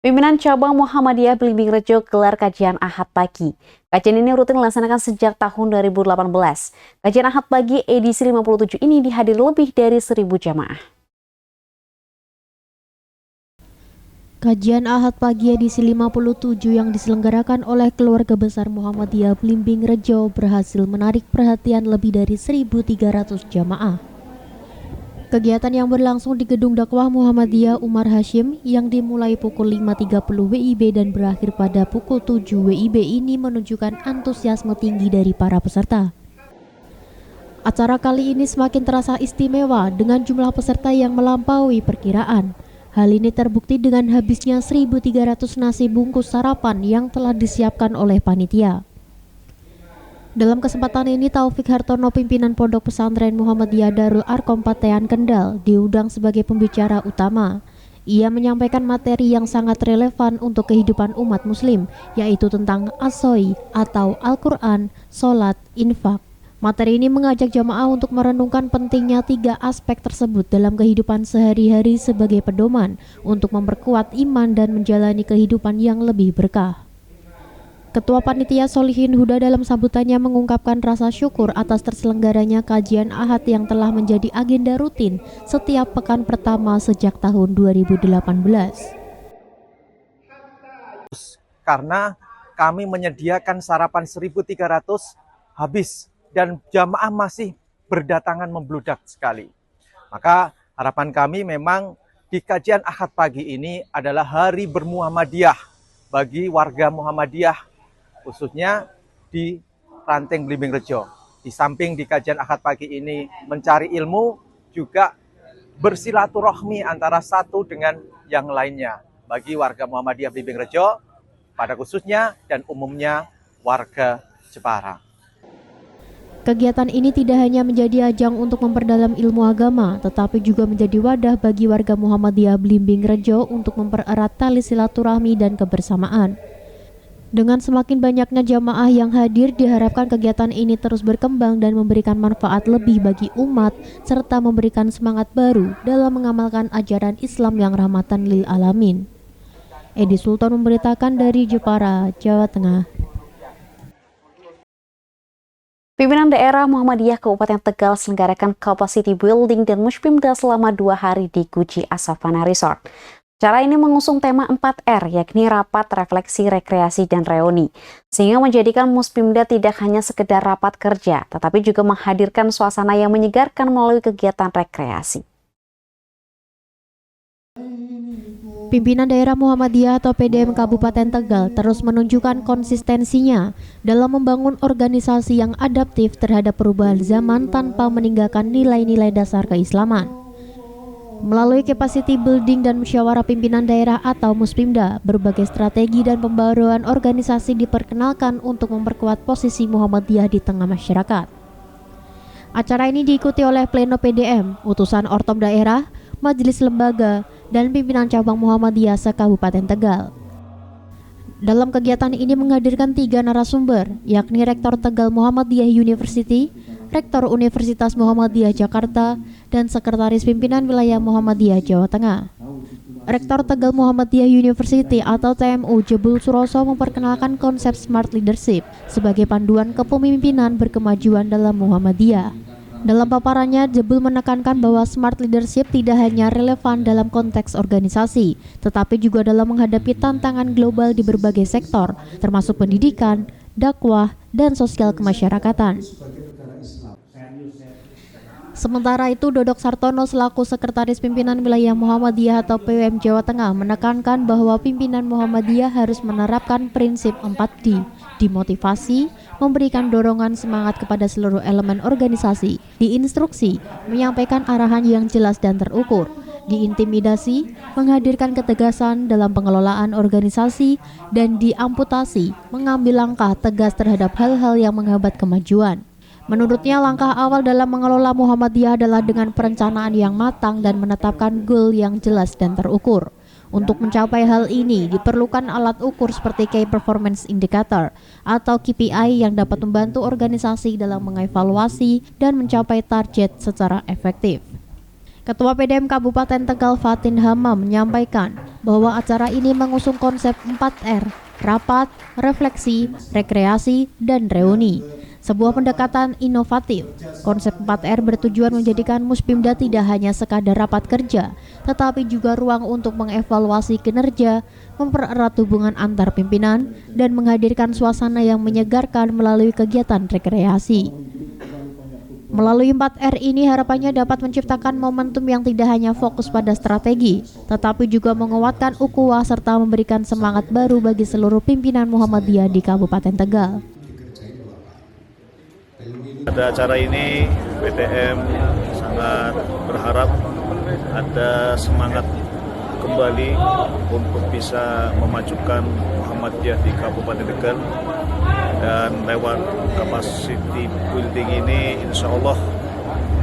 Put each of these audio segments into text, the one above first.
Pimpinan Cabang Muhammadiyah Blimbing Rejo gelar kajian Ahad pagi. Kajian ini rutin dilaksanakan sejak tahun 2018. Kajian Ahad pagi edisi 57 ini dihadiri lebih dari 1.000 jamaah. Kajian Ahad pagi edisi 57 yang diselenggarakan oleh keluarga besar Muhammadiyah Blimbing Rejo berhasil menarik perhatian lebih dari 1.300 jamaah. Kegiatan yang berlangsung di Gedung Dakwah Muhammadiyah Umar Hashim yang dimulai pukul 5.30 WIB dan berakhir pada pukul 7 WIB ini menunjukkan antusiasme tinggi dari para peserta. Acara kali ini semakin terasa istimewa dengan jumlah peserta yang melampaui perkiraan. Hal ini terbukti dengan habisnya 1.300 nasi bungkus sarapan yang telah disiapkan oleh panitia. Dalam kesempatan ini, Taufik Hartono, pimpinan Pondok Pesantren Muhammadiyah Darul Arkom Patean Kendal, diundang sebagai pembicara utama. Ia menyampaikan materi yang sangat relevan untuk kehidupan umat muslim, yaitu tentang as-soi atau Al-Quran, sholat, infak. Materi ini mengajak jamaah untuk merenungkan pentingnya 3 aspek tersebut dalam kehidupan sehari-hari sebagai pedoman untuk memperkuat iman dan menjalani kehidupan yang lebih berkah. Ketua Panitia Solihin Huda dalam sambutannya mengungkapkan rasa syukur atas terselenggaranya kajian Ahad yang telah menjadi agenda rutin setiap pekan pertama sejak tahun 2018. Karena kami menyediakan sarapan 1.300 habis dan jamaah masih berdatangan membludak sekali. Maka harapan kami memang di kajian Ahad pagi ini adalah hari bermuhammadiyah bagi warga Muhammadiyah, khususnya di Ranting Blimbing Rejo. Di samping di kajian Ahad pagi ini mencari ilmu, juga bersilaturahmi antara satu dengan yang lainnya bagi warga Muhammadiyah Blimbing Rejo, pada khususnya dan umumnya warga Jepara. Kegiatan ini tidak hanya menjadi ajang untuk memperdalam ilmu agama, tetapi juga menjadi wadah bagi warga Muhammadiyah Blimbing Rejo untuk mempererat tali silaturahmi dan kebersamaan. Dengan semakin banyaknya jamaah yang hadir, diharapkan kegiatan ini terus berkembang dan memberikan manfaat lebih bagi umat, serta memberikan semangat baru dalam mengamalkan ajaran Islam yang rahmatan lil alamin. Edi Sultan memberitakan dari Jepara, Jawa Tengah. Pimpinan daerah Muhammadiyah Kabupaten Tegal selenggarakan capacity building dan muspimda selama 2 hari di Guci Asafana Resort. Acara ini mengusung tema 4R, yakni rapat, refleksi, rekreasi, dan reuni. Sehingga menjadikan muspimda tidak hanya sekedar rapat kerja, tetapi juga menghadirkan suasana yang menyegarkan melalui kegiatan rekreasi. Pimpinan Daerah Muhammadiyah atau PDM Kabupaten Tegal terus menunjukkan konsistensinya dalam membangun organisasi yang adaptif terhadap perubahan zaman tanpa meninggalkan nilai-nilai dasar keislaman. Melalui capacity building dan musyawarah pimpinan daerah atau muspimda, berbagai strategi dan pembaruan organisasi diperkenalkan untuk memperkuat posisi Muhammadiyah di tengah masyarakat. Acara ini diikuti oleh pleno PDM, utusan ortom daerah, majelis lembaga, dan pimpinan cabang Muhammadiyah se-Kabupaten Tegal. Dalam kegiatan ini menghadirkan 3 narasumber, yakni Rektor Tegal Muhammadiyah University, Rektor Universitas Muhammadiyah Jakarta, dan Sekretaris Pimpinan Wilayah Muhammadiyah Jawa Tengah. Rektor Tegal Muhammadiyah University atau TMU Jebul Suroso memperkenalkan konsep Smart Leadership sebagai panduan kepemimpinan berkemajuan dalam Muhammadiyah. Dalam paparannya, Jebul menekankan bahwa Smart Leadership tidak hanya relevan dalam konteks organisasi, tetapi juga dalam menghadapi tantangan global di berbagai sektor, termasuk pendidikan, dakwah, dan sosial kemasyarakatan. Sementara itu, Dodok Sartono selaku Sekretaris Pimpinan Wilayah Muhammadiyah atau PWM Jawa Tengah menekankan bahwa pimpinan Muhammadiyah harus menerapkan prinsip 4D, dimotivasi, memberikan dorongan semangat kepada seluruh elemen organisasi, diinstruksi, menyampaikan arahan yang jelas dan terukur, diintimidasi, menghadirkan ketegasan dalam pengelolaan organisasi, dan diamputasi, mengambil langkah tegas terhadap hal-hal yang menghambat kemajuan. Menurutnya, langkah awal dalam mengelola Muhammadiyah adalah dengan perencanaan yang matang dan menetapkan goal yang jelas dan terukur. Untuk mencapai hal ini, diperlukan alat ukur seperti Key Performance Indicator atau KPI yang dapat membantu organisasi dalam mengevaluasi dan mencapai target secara efektif. Ketua PDM Kabupaten Tegal Fatin Hama menyampaikan bahwa acara ini mengusung konsep 4R, rapat, refleksi, rekreasi, dan reuni. Sebuah pendekatan inovatif. Konsep 4R bertujuan menjadikan Muspimda tidak hanya sekadar rapat kerja, tetapi juga ruang untuk mengevaluasi kinerja, mempererat hubungan antar pimpinan, dan menghadirkan suasana yang menyegarkan melalui kegiatan rekreasi. Melalui 4R ini harapannya dapat menciptakan momentum yang tidak hanya fokus pada strategi, tetapi juga menguatkan ukhuwah serta memberikan semangat baru bagi seluruh pimpinan Muhammadiyah di Kabupaten Tegal. Pada acara ini PTM sangat berharap ada semangat kembali untuk bisa memajukan Muhammadiyah di Kabupaten Tegal, dan lewat capacity building ini insya Allah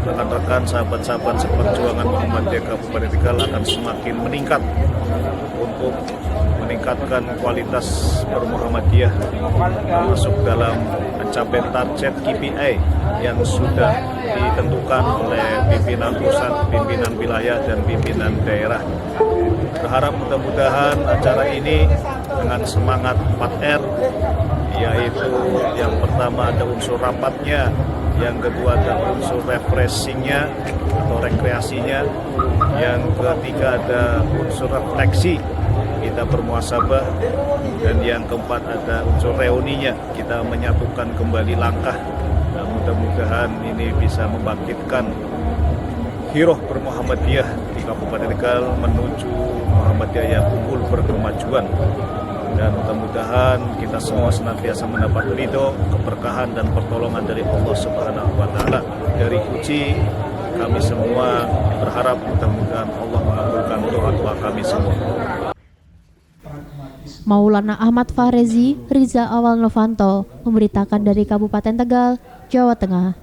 rekan-rekan sahabat-sahabat seperjuangan Muhammadiyah Kabupaten Tegal akan semakin meningkat untuk meningkatkan kualitas bermuhammadiyah, masuk dalam pencapaian target KPI yang sudah ditentukan oleh pimpinan pusat, pimpinan wilayah, dan pimpinan daerah. Berharap mudah-mudahan acara ini dengan semangat 4R, yaitu yang pertama ada unsur rapatnya, yang kedua ada unsur refreshingnya atau rekreasinya, yang ketiga ada unsur refleksi, kita bermuhasabah, dan yang keempat ada unsur reuninya, kita menyatukan kembali langkah. Dan mudah-mudahan ini bisa membangkitkan hiroh bermuhammadiyah di Kabupaten Tegal menuju Muhammadiyah yang unggul berkemajuan. Dan mudah-mudahan kita semua senantiasa mendapat ridho, keberkahan, dan pertolongan dari Allah Subhanahu wa Ta'ala. Dari Uji, kami semua berharap mudah-mudahan Allah mengabulkan doa-doa kami semua. Maulana Ahmad Farezi, Riza Awal Novanto, memberitakan dari Kabupaten Tegal, Jawa Tengah.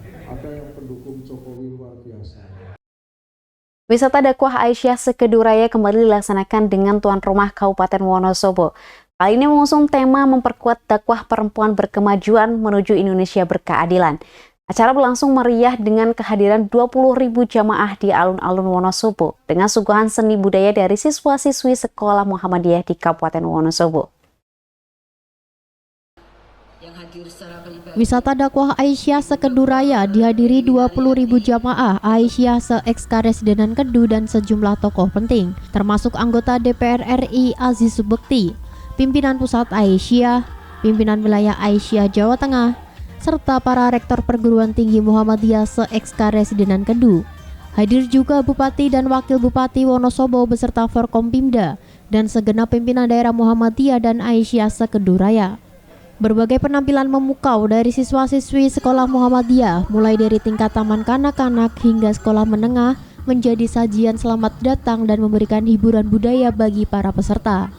Wisata dakwah Aisyah Sekeduraya kembali dilaksanakan dengan tuan rumah Kabupaten Wonosobo. Kali ini mengusung tema memperkuat dakwah perempuan berkemajuan menuju Indonesia berkeadilan. Acara berlangsung meriah dengan kehadiran 20.000 jamaah di alun-alun Wonosobo dengan suguhan seni budaya dari siswa-siswi Sekolah Muhammadiyah di Kabupaten Wonosobo. Wisata dakwah Aisyah Sekeduraya dihadiri 20.000 jamaah Aisyah se-Ekskaresidenan Kedu dan sejumlah tokoh penting, termasuk anggota DPR RI Aziz Subekti, pimpinan pusat Aisyah, pimpinan wilayah Aisyah Jawa Tengah, serta para rektor perguruan tinggi Muhammadiyah se-Ekskaresidenan Kedu. Hadir juga Bupati dan Wakil Bupati Wonosobo beserta Forkompimda dan segenap pimpinan daerah Muhammadiyah dan Aisyah Sekeduraya. Berbagai penampilan memukau dari siswa-siswi sekolah Muhammadiyah, mulai dari tingkat taman kanak-kanak hingga sekolah menengah, menjadi sajian selamat datang dan memberikan hiburan budaya bagi para peserta.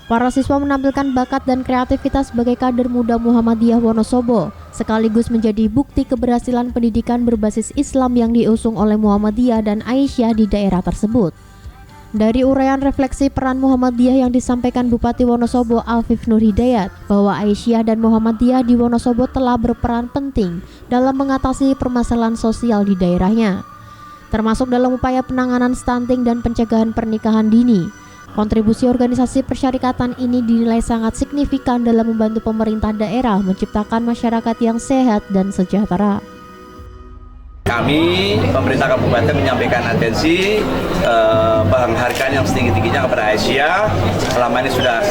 Para siswa menampilkan bakat dan kreativitas sebagai kader muda Muhammadiyah Wonosobo, sekaligus menjadi bukti keberhasilan pendidikan berbasis Islam yang diusung oleh Muhammadiyah dan Aisyah di daerah tersebut. Dari uraian refleksi peran Muhammadiyah yang disampaikan Bupati Wonosobo Afif Nur Hidayat, bahwa Aisyah dan Muhammadiyah di Wonosobo telah berperan penting dalam mengatasi permasalahan sosial di daerahnya, termasuk dalam upaya penanganan stunting dan pencegahan pernikahan dini. Kontribusi organisasi persyarikatan ini dinilai sangat signifikan dalam membantu pemerintah daerah menciptakan masyarakat yang sehat dan sejahtera. Kami, pemerintah kabupaten, menyampaikan atensi penghargaan yang setinggi-tingginya kepada Aisyah. Selama ini sudah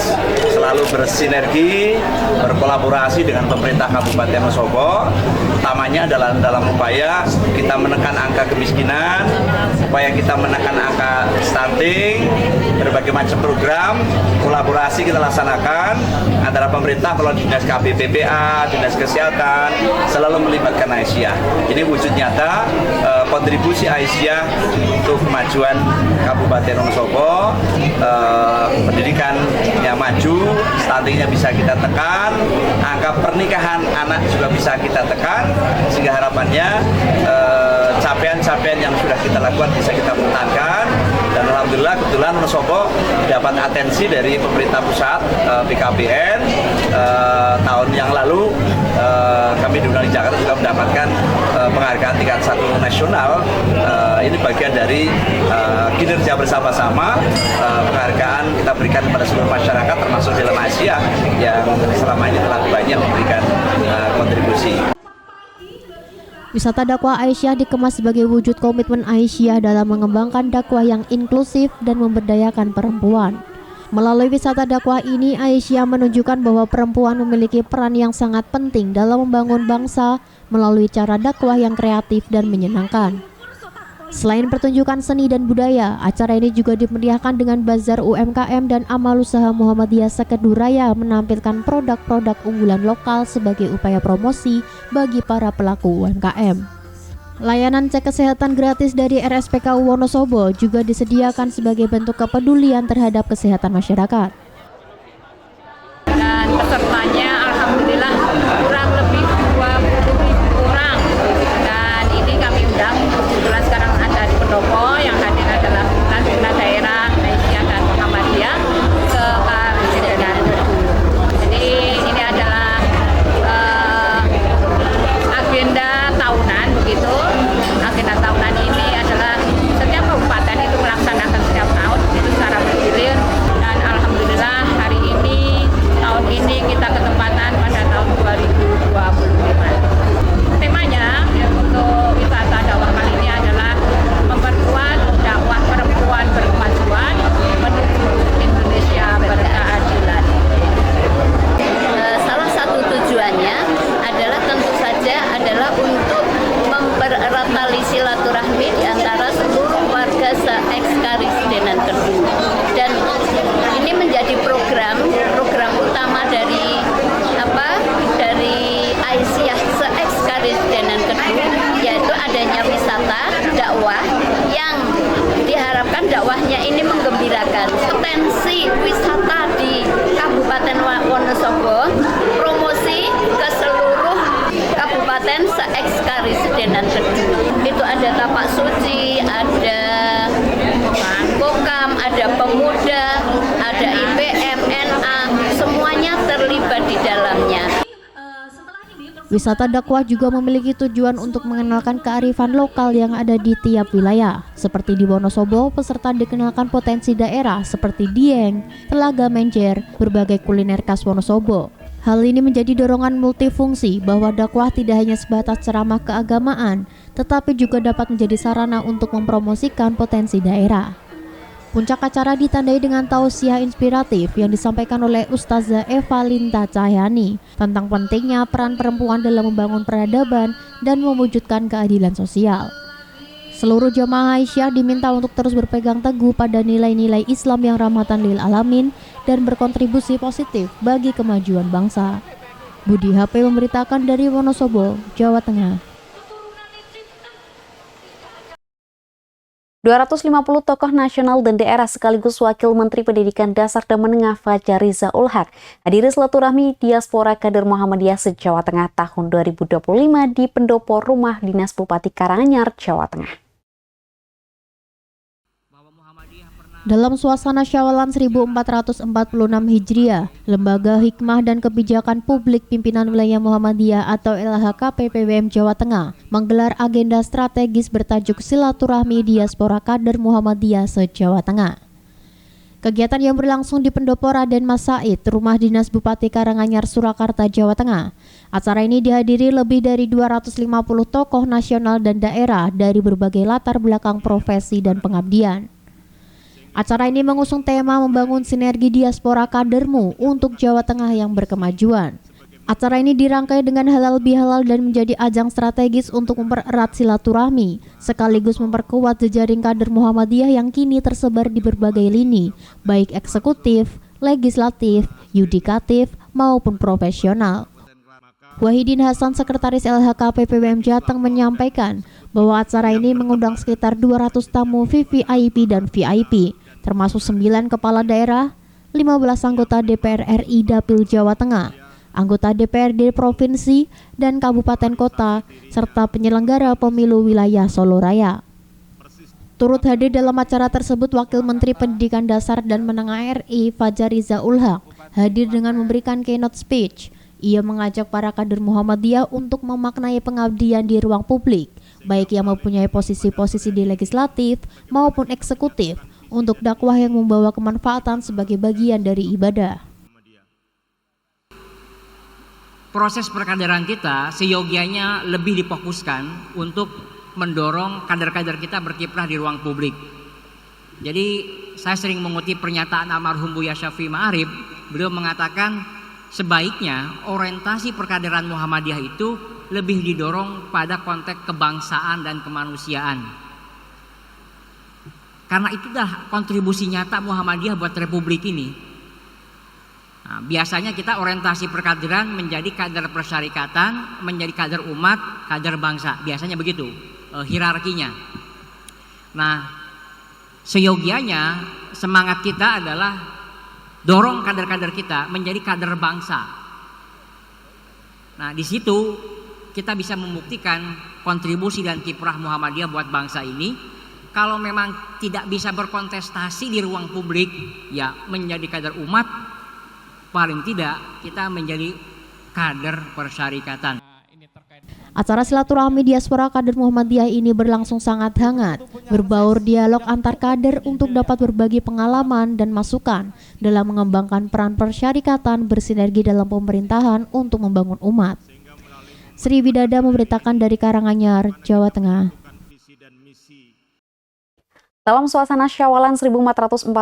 selalu bersinergi, berkolaborasi dengan pemerintah Kabupaten Wonosobo. Utamanya adalah dalam upaya kita menekan angka kemiskinan, upaya kita menekan angka stunting, berbagai macam program, kolaborasi kita laksanakan antara pemerintah melalui Dinas KPPPA, Dinas Kesehatan, selalu melibatkan Aisyah. Ini wujud nyata kontribusi Aisyah untuk kemajuan Kabupaten Wonosobo, pendidikannya maju, stuntingnya bisa kita tekan, angka pernikahan anak juga bisa kita tekan, sehingga harapannya capaian-capaian yang sudah kita lakukan bisa kita pertahankan. Dan alhamdulillah kebetulan Wonosobo dapat atensi dari pemerintah pusat, BKPN. Tahun yang lalu kami di Jakarta juga mendapatkan penghargaan penghargaan tingkat 1 nasional. Ini bagian dari kinerja bersama-sama, penghargaan kita berikan kepada seluruh masyarakat termasuk di dalam Asia yang selama ini telah banyak memberikan kontribusi. Wisata dakwah Aisyah dikemas sebagai wujud komitmen Aisyah dalam mengembangkan dakwah yang inklusif dan memberdayakan perempuan. Melalui wisata dakwah ini, Aisyah menunjukkan bahwa perempuan memiliki peran yang sangat penting dalam membangun bangsa melalui cara dakwah yang kreatif dan menyenangkan. Selain pertunjukan seni dan budaya, acara ini juga dimeriahkan dengan bazar UMKM dan amal usaha Muhammadiyah Sekeduraya menampilkan produk-produk unggulan lokal sebagai upaya promosi bagi para pelaku UMKM. Layanan cek kesehatan gratis dari RSPKU Wonosobo juga disediakan sebagai bentuk kepedulian terhadap kesehatan masyarakat. Dan pesertanya alhamdulillah kurang lebih 20.000 orang. Dan ini kami undang, kebetulan sekarang ada di Pendopo, yang hadir adalah pimpinan daerah Aisyah dan Muhammadiyah ke Karanganyar. Jadi ini adalah agenda tahunan begitu. Agenda tahunan ini adalah setiap kabupaten itu melaksanakan setiap tahun itu secara bergilir, dan alhamdulillah hari ini tahun ini kita ketempatan pada tahun 2025. Temanya untuk wisata dakwah kali ini adalah memperkuat dakwah perempuan berkemajuan menuju Indonesia berkeadilan. Salah satu tujuannya adalah tentu saja adalah untuk mempererat tali silaturahmi di antara seluruh warga se-Ekskarisidenan Kedu. Dan ini menjadi program utama dari Aisyah se-Ekskarisidenan Kedu, yaitu adanya wisata dakwah yang diharapkan dakwahnya ini menggembirakan. Potensi wisata di Kabupaten Wonosobo, promosi ke seluruh kabupaten se-Ekskarisidenan Kedu. Itu ada Tapak Suci, ada Kokam, ada Pemuda, ada IPM, NA, semuanya terlibat di dalamnya. Wisata dakwah juga memiliki tujuan untuk mengenalkan kearifan lokal yang ada di tiap wilayah. Seperti di Wonosobo, peserta dikenalkan potensi daerah seperti Dieng, Telaga Menjer, berbagai kuliner khas Wonosobo. Hal ini menjadi dorongan multifungsi bahwa dakwah tidak hanya sebatas ceramah keagamaan, tetapi juga dapat menjadi sarana untuk mempromosikan potensi daerah. Puncak acara ditandai dengan tausiah inspiratif yang disampaikan oleh Ustazah Eva Linta Cahyani tentang pentingnya peran perempuan dalam membangun peradaban dan mewujudkan keadilan sosial. Seluruh jamaah Aisyah diminta untuk terus berpegang teguh pada nilai-nilai Islam yang rahmatan lil alamin dan berkontribusi positif bagi kemajuan bangsa. Budi HP memberitakan dari Wonosobo, Jawa Tengah. 250 tokoh nasional dan daerah sekaligus Wakil Menteri Pendidikan Dasar dan Menengah Fajar Rizaul Haq hadiri silaturahmi diaspora kader Muhammadiyah se-Jawa Tengah tahun 2025 di pendopo Rumah Dinas Bupati Karanganyar, Jawa Tengah. Dalam suasana Syawalan 1446 Hijriah, Lembaga Hikmah dan Kebijakan Publik Pimpinan Wilayah Muhammadiyah atau LHKP PWM Jawa Tengah menggelar agenda strategis bertajuk Silaturahmi Diaspora Kader Muhammadiyah se-Jawa Tengah. Kegiatan yang berlangsung di Pendopo Raden Mas Said, Rumah Dinas Bupati Karanganyar, Surakarta, Jawa Tengah. Acara ini dihadiri lebih dari 250 tokoh nasional dan daerah dari berbagai latar belakang profesi dan pengabdian. Acara ini mengusung tema membangun sinergi diaspora kadermu untuk Jawa Tengah yang berkemajuan. Acara ini dirangkai dengan halal bihalal dan menjadi ajang strategis untuk mempererat silaturahmi, sekaligus memperkuat jejaring kader Muhammadiyah yang kini tersebar di berbagai lini, baik eksekutif, legislatif, yudikatif, maupun profesional. Wahidin Hasan, Sekretaris LHKP PWM Jateng, menyampaikan bahwa acara ini mengundang sekitar 200 tamu VVIP dan VIP, termasuk 9 kepala daerah, 15 anggota DPR RI Dapil Jawa Tengah, anggota DPRD Provinsi dan Kabupaten Kota, serta penyelenggara pemilu wilayah Solo Raya. Turut hadir dalam acara tersebut Wakil Menteri Pendidikan Dasar dan Menengah RI Fajar Rizaul Haq hadir dengan memberikan keynote speech Ia mengajak para kader Muhammadiyah untuk memaknai pengabdian di ruang publik, baik yang mempunyai posisi-posisi di legislatif maupun eksekutif, untuk dakwah yang membawa kemanfaatan sebagai bagian dari ibadah. Proses perkaderan kita seyogianya lebih difokuskan untuk mendorong kader-kader kita berkiprah di ruang publik. Jadi saya sering mengutip pernyataan almarhum Buya Syafi'i Ma'arif. Beliau mengatakan sebaiknya orientasi perkaderan Muhammadiyah itu lebih didorong pada konteks kebangsaan dan kemanusiaan. Karena itulah kontribusi nyata Muhammadiyah buat republik ini. Nah, biasanya kita orientasi perkaderan menjadi kader persyarikatan, menjadi kader umat, kader bangsa. Biasanya begitu hierarkinya. Nah, seyogianya semangat kita adalah dorong kader-kader kita menjadi kader bangsa. Nah, di situ kita bisa membuktikan kontribusi dan kiprah Muhammadiyah buat bangsa ini. Kalau memang tidak bisa berkontestasi di ruang publik, ya menjadi kader umat, paling tidak kita menjadi kader persyarikatan. Acara silaturahmi diaspora kader Muhammadiyah ini berlangsung sangat hangat, berbaur dialog antar kader untuk dapat berbagi pengalaman dan masukan dalam mengembangkan peran persyarikatan bersinergi dalam pemerintahan untuk membangun umat. Sri Widada memberitakan dari Karanganyar, Jawa Tengah. Dalam suasana Syawalan 1446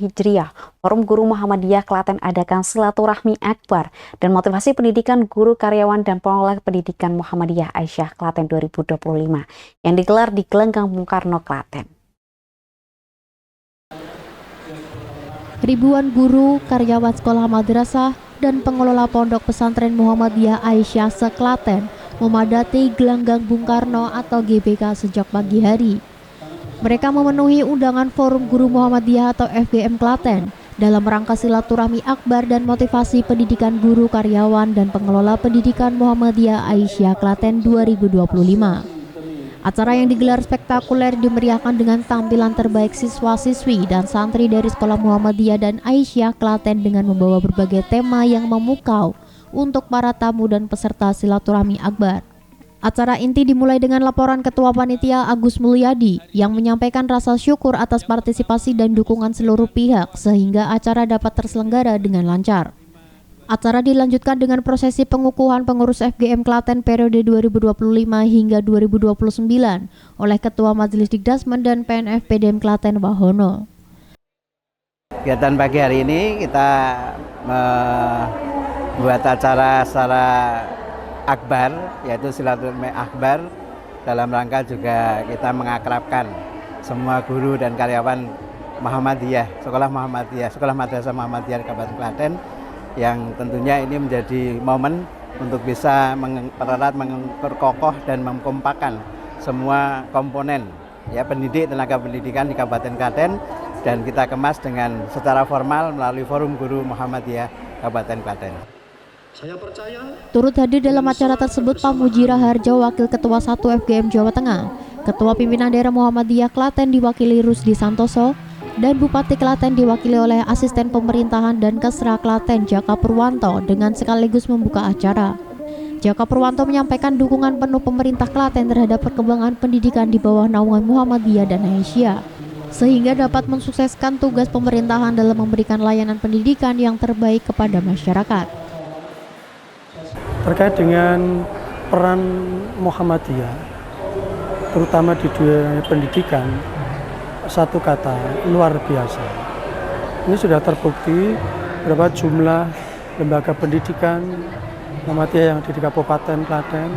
Hijriah, Forum Guru Muhammadiyah Klaten adakan silaturahmi akbar dan motivasi pendidikan guru karyawan dan pengelola pendidikan Muhammadiyah Aisyah Klaten 2025 yang digelar di Gelanggang Bung Karno, Klaten. Ribuan guru, karyawan sekolah madrasah, dan pengelola pondok pesantren Muhammadiyah Aisyah se-Klaten memadati Gelanggang Bung Karno atau GBK sejak pagi hari. Mereka memenuhi undangan Forum Guru Muhammadiyah atau FGM Klaten dalam rangka silaturahmi akbar dan motivasi pendidikan guru, karyawan, dan pengelola pendidikan Muhammadiyah Aisyah Klaten 2025. Acara yang digelar spektakuler dimeriahkan dengan tampilan terbaik siswa-siswi dan santri dari Sekolah Muhammadiyah dan Aisyah Klaten dengan membawa berbagai tema yang memukau untuk para tamu dan peserta silaturahmi akbar. Acara inti dimulai dengan laporan Ketua Panitia Agus Mulyadi yang menyampaikan rasa syukur atas partisipasi dan dukungan seluruh pihak sehingga acara dapat terselenggara dengan lancar. Acara dilanjutkan dengan prosesi pengukuhan pengurus FGM Klaten periode 2025 hingga 2029 oleh Ketua Majelis Dikdasmen dan PNF PDM Klaten Wahono. Kegiatan pagi hari ini kita membuat acara secara akbar, yaitu silaturahmi akbar, dalam rangka juga kita mengakrabkan semua guru dan karyawan Muhammadiyah, Sekolah Madrasah Muhammadiyah Kabupaten Klaten, yang tentunya ini menjadi momen untuk bisa mempererat, memperkokoh dan mengkompakkan semua komponen ya pendidik, tenaga pendidikan di Kabupaten Klaten, dan kita kemas dengan secara formal melalui Forum Guru Muhammadiyah Kabupaten Klaten. Turut hadir dalam acara tersebut Pak Muji Raharjo, Wakil Ketua 1 FGM Jawa Tengah, Ketua Pimpinan Daerah Muhammadiyah Klaten diwakili Rusdi Santoso, dan Bupati Klaten diwakili oleh Asisten Pemerintahan dan Kesra Klaten Jaka Purwanto dengan sekaligus membuka acara. Jaka Purwanto menyampaikan dukungan penuh pemerintah Klaten terhadap perkembangan pendidikan di bawah naungan Muhammadiyah dan Aisyah, sehingga dapat mensukseskan tugas pemerintahan dalam memberikan layanan pendidikan yang terbaik kepada masyarakat. Terkait dengan peran Muhammadiyah, terutama di dunia pendidikan, satu kata, luar biasa. Ini sudah terbukti berapa jumlah lembaga pendidikan Muhammadiyah yang ada di Kabupaten Klaten,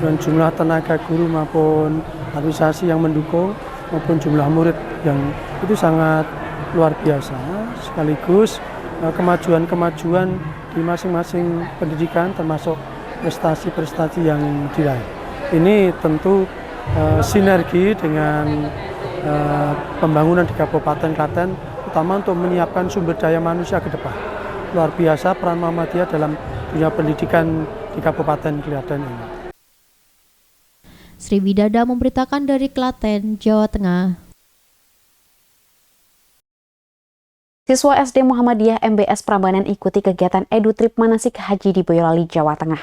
dan jumlah tenaga guru maupun administrasi yang mendukung, maupun jumlah murid yang itu sangat luar biasa. Sekaligus kemajuan-kemajuan di masing-masing pendidikan, termasuk prestasi-prestasi yang diraih. Ini tentu sinergi dengan pembangunan di Kabupaten Klaten, utama untuk menyiapkan sumber daya manusia ke depan. Luar biasa peran Muhammadiyah dalam dunia pendidikan di Kabupaten Klaten ini. Sri Widada memberitakan dari Klaten, Jawa Tengah. Siswa SD Muhammadiyah MBS Prambanan ikuti kegiatan EduTrip Manasik Haji di Boyolali, Jawa Tengah.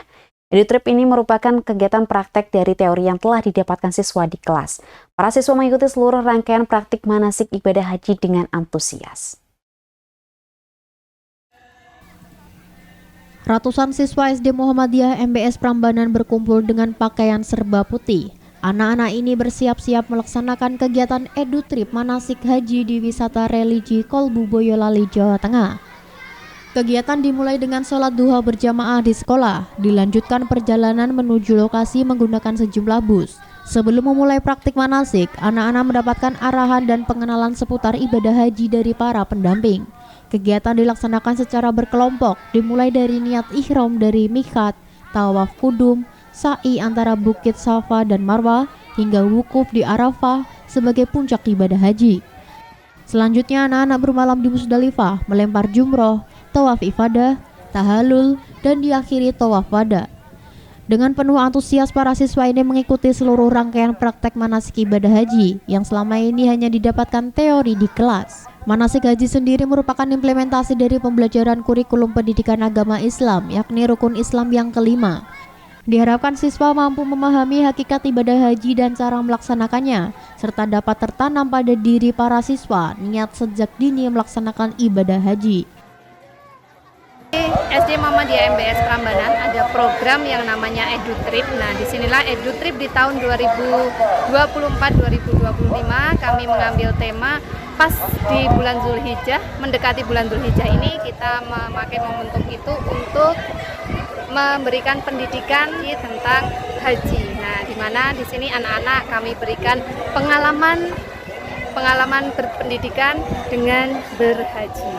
EduTrip ini merupakan kegiatan praktek dari teori yang telah didapatkan siswa di kelas. Para siswa mengikuti seluruh rangkaian praktik manasik ibadah haji dengan antusias. Ratusan siswa SD Muhammadiyah MBS Prambanan berkumpul dengan pakaian serba putih. Anak-anak ini bersiap-siap melaksanakan kegiatan EduTrip Manasik Haji di Wisata Religi Kolbu Boyolali, Jawa Tengah. Kegiatan dimulai dengan sholat duha berjamaah di sekolah, dilanjutkan perjalanan menuju lokasi menggunakan sejumlah bus. Sebelum memulai praktik manasik, anak-anak mendapatkan arahan dan pengenalan seputar ibadah haji dari para pendamping. Kegiatan dilaksanakan secara berkelompok, dimulai dari niat ihram dari miqat, tawaf kudum, sa'i antara Bukit Safa dan Marwah, hingga wukuf di Arafah sebagai puncak ibadah haji. Selanjutnya anak-anak bermalam di Musdalifah, melempar jumroh, tawaf ifadah, tahalul, dan diakhiri tawaf wada. Dengan penuh antusias para siswa ini mengikuti seluruh rangkaian praktek manasik ibadah haji yang selama ini hanya didapatkan teori di kelas. Manasik haji sendiri merupakan implementasi dari pembelajaran kurikulum pendidikan agama Islam, yakni rukun Islam yang kelima. Diharapkan siswa mampu memahami hakikat ibadah haji dan cara melaksanakannya, serta dapat tertanam pada diri para siswa niat sejak dini melaksanakan ibadah haji. SD Muhammadiyah MBS Prambanan ada program yang namanya EduTrip. Nah, disinilah EduTrip di tahun 2024-2025 kami mengambil tema pas di bulan Zulhijjah, mendekati bulan Zulhijjah ini kita memakai momentum itu untuk memberikan pendidikan tentang haji. Nah, di mana di sini anak-anak kami berikan pengalaman berpendidikan dengan berhaji.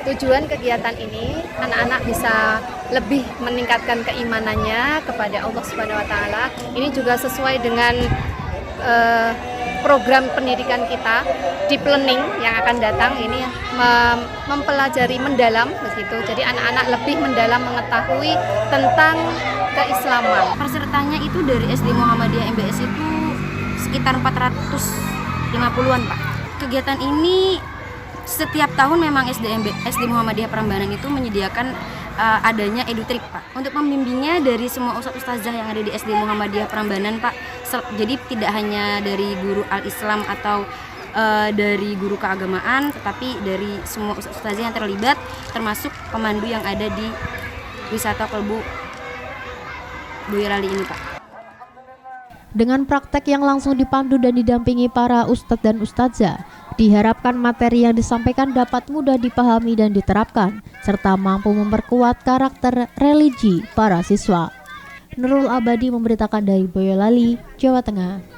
Tujuan kegiatan ini anak-anak bisa lebih meningkatkan keimanannya kepada Allah Subhanahu wa taala. Ini juga sesuai dengan program pendidikan kita di planning yang akan datang ini mempelajari mendalam begitu. Jadi anak-anak lebih mendalam mengetahui tentang keislaman. Pesertanya itu dari SD Muhammadiyah MBS itu sekitar 450-an, Pak. Kegiatan ini setiap tahun memang SD Muhammadiyah Prambanan itu menyediakan adanya EduTrip, Pak. Untuk membimbingnya dari semua ustadz-ustazah yang ada di SD Muhammadiyah Prambanan, Pak. Jadi tidak hanya dari guru al-Islam atau dari guru keagamaan, tetapi dari semua ustazah yang terlibat, termasuk pemandu yang ada di wisata Kolbu Boyolali ini, Pak. Dengan praktek yang langsung dipandu dan didampingi para ustadz dan ustazah, diharapkan materi yang disampaikan dapat mudah dipahami dan diterapkan, serta mampu memperkuat karakter religi para siswa. Nurul Abadi memberitakan dari Boyolali, Jawa Tengah.